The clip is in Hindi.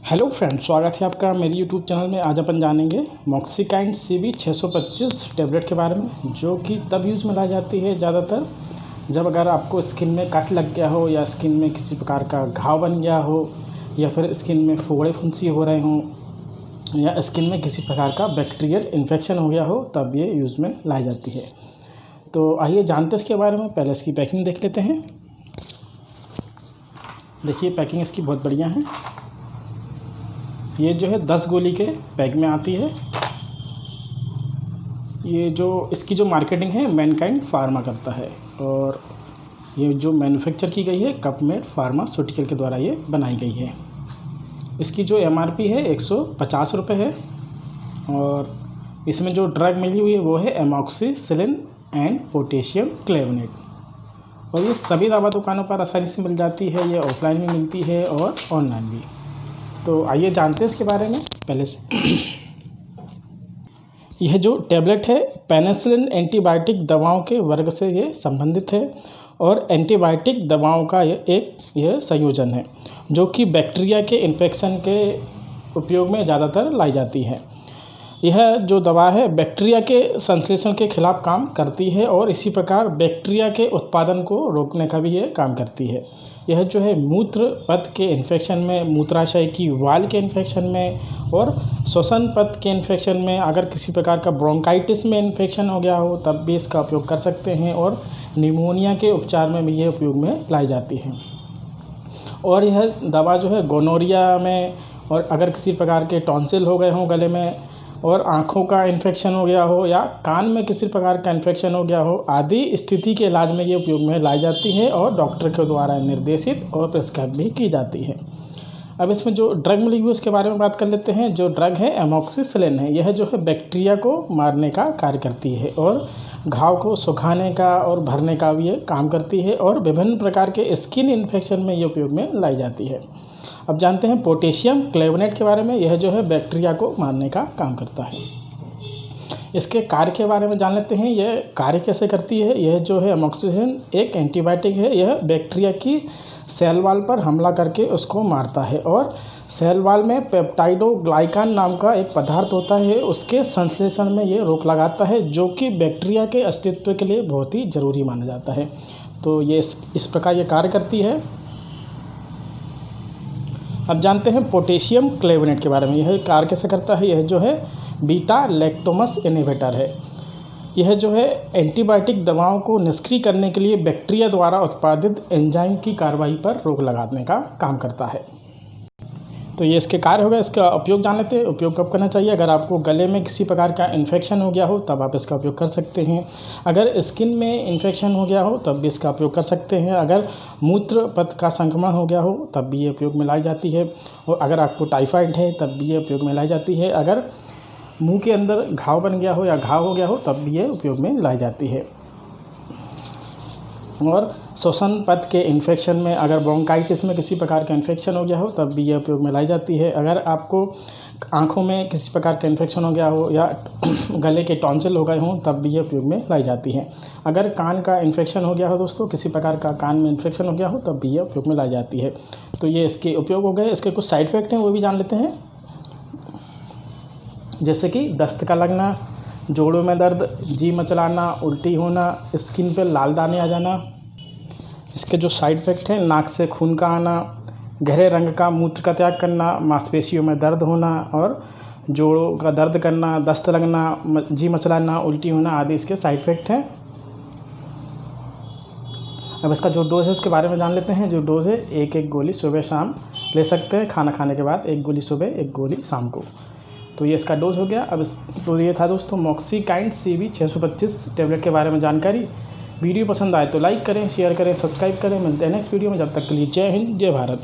हेलो फ्रेंड्स, स्वागत है आपका मेरे यूट्यूब चैनल में। आज अपन जानेंगे मॉक्सिकाइंड CB 625 टैबलेट के बारे में, जो कि तब यूज़ में लाई जाती है ज़्यादातर जब अगर आपको स्किन में कट लग गया हो या स्किन में किसी प्रकार का घाव बन गया हो या फिर स्किन में फोड़े फुंसी हो रहे हों या स्किन में किसी प्रकार का बैक्टीरियल इन्फेक्शन हो गया हो, तब ये यूज़ में लाई जाती है। तो आइए जानते हैं इसके बारे में। पहले इसकी पैकिंग देख लेते हैं। देखिए, पैकिंग इसकी बहुत बढ़िया है। ये जो है 10 गोली के पैक में आती है। ये जो इसकी जो मार्केटिंग है मैनकाइंड फार्मा करता है, और ये जो मैन्युफैक्चर की गई है कपमेड फार्मास्यूटिकल के द्वारा ये बनाई गई है। इसकी जो MRP है 150 रुपये है, और इसमें जो ड्रग मिली हुई है वो है एमॉक्सिसिलिन एंड पोटेशियम क्लेवनेट। और ये सभी दवा दुकानों पर आसानी से मिल जाती है। ये ऑफलाइन भी मिलती है और ऑनलाइन भी। तो आइए जानते हैं इसके बारे में पहले से। यह जो टैबलेट है पेनिसिलिन एंटीबायोटिक दवाओं के वर्ग से ये संबंधित है, और एंटीबायोटिक दवाओं का यह संयोजन है जो कि बैक्टीरिया के इन्फेक्शन के उपयोग में ज़्यादातर लाई जाती है। यह जो दवा है बैक्टीरिया के संश्लेषण के खिलाफ काम करती है, और इसी प्रकार बैक्टीरिया के उत्पादन को रोकने का भी ये काम करती है। यह जो है मूत्र पथ के इन्फेक्शन में, मूत्राशय की वाल के इन्फेक्शन में और श्वसन पथ के इन्फेक्शन में, अगर किसी प्रकार का ब्रोंकाइटिस में इन्फेक्शन हो गया हो तब भी इसका उपयोग कर सकते हैं, और निमोनिया के उपचार में भी ये उपयोग में लाई जाती है। और यह दवा जो है गोनोरिया में, और अगर किसी प्रकार के टॉन्सिल हो गए हों गले में, और आँखों का इन्फेक्शन हो गया हो या कान में किसी प्रकार का इन्फेक्शन हो गया हो आदि स्थिति के इलाज में ये उपयोग में लाई जाती है, और डॉक्टर के द्वारा निर्देशित और प्रिस्क्राइब भी की जाती है। अब इसमें जो ड्रग मिली हुई उसके बारे में बात कर लेते हैं। जो ड्रग है एमॉक्सिसिलिन है। यह जो है बैक्टीरिया को मारने का कार्य करती है, और घाव को सुखाने का और भरने का भी ये काम करती है, और विभिन्न प्रकार के स्किन इन्फेक्शन में ये उपयोग में लाई जाती है। अब जानते हैं पोटेशियम क्लेवनेट के बारे में। यह जो है बैक्टीरिया को मारने का काम करता है। इसके कार्य के बारे में जान लेते हैं। यह कार्य कैसे करती है। यह जो है एमॉक्सिसिलिन एक एंटीबायोटिक है। यह बैक्टीरिया की सेल वॉल पर हमला करके उसको मारता है, और सेल वॉल में पेप्टाइडोग्लाइकान नाम का एक पदार्थ होता है, उसके संश्लेषण में ये रोक लगाता है, जो कि बैक्टीरिया के अस्तित्व के लिए बहुत ही ज़रूरी माना जाता है। तो ये इस प्रकार ये कार्य करती है। अब जानते हैं पोटेशियम क्लेवनेट के बारे में। यह कार्य कैसे करता है। यह जो है बीटा लैक्टोमस इनहिबिटर है। यह जो है एंटीबायोटिक दवाओं को निष्क्रिय करने के लिए बैक्टीरिया द्वारा उत्पादित एंजाइम की कार्रवाई पर रोक लगाने का काम करता है। तो ये इसके कार्य हो गए। इसका उपयोग जान लेते हैं। उपयोग कब करना चाहिए। अगर आपको गले में किसी प्रकार का इन्फेक्शन हो गया हो तब आप इसका उपयोग कर सकते हैं। अगर स्किन में इन्फेक्शन हो गया हो तब भी इसका उपयोग कर सकते हैं। अगर मूत्र पथ का संक्रमण हो गया हो तब भी ये उपयोग में लाई जाती है। और अगर आपको टाइफाइड है तब भी ये उपयोग में लाई जाती है। अगर मुंह के अंदर घाव बन गया हो या घाव हो गया हो तब भी ये उपयोग में लाई जाती है। और श्वसन पथ के इन्फेक्शन में, अगर ब्रोंकाइटिस में किसी प्रकार का इन्फेक्शन हो गया हो तब भी ये उपयोग में लाई जाती है। अगर आपको आँखों में किसी प्रकार का इन्फेक्शन हो गया हो या गले के टॉन्सिल हो गए हों तब भी ये उपयोग में लाई जाती है। अगर कान का इन्फेक्शन हो गया हो दोस्तों, किसी प्रकार का कान में इन्फेक्शन हो गया हो तब भी ये उपयोग में लाई जाती है। तो ये इसके उपयोग हो गए। इसके कुछ साइड इफ़ेक्ट हैं वो भी जान लेते हैं। जैसे कि दस्त का लगना, जोड़ों में दर्द, जी मचलाना, उल्टी होना, स्किन पे लाल दाने आ जाना। इसके जो साइड इफ़ेक्ट हैं, नाक से खून का आना, गहरे रंग का मूत्र का त्याग करना, मांसपेशियों में दर्द होना और जोड़ों का दर्द करना, दस्त लगना, जी मचलाना, उल्टी होना आदि इसके साइड इफ़ेक्ट हैं। अब इसका जो डोज है उसके बारे में जान लेते हैं। जो डोज है एक गोली सुबह शाम ले सकते हैं। खाना खाने के बाद 1 गोली सुबह, 1 गोली शाम को। तो ये इसका डोज हो गया। अब तो ये था दोस्तों मॉक्सिकाइंड CB 625 टैबलेट के बारे में जानकारी। वीडियो पसंद आए तो लाइक करें, शेयर करें, सब्सक्राइब करें। मिलते हैं नेक्स्ट वीडियो में। जब तक के लिए जय हिंद, जय भारत।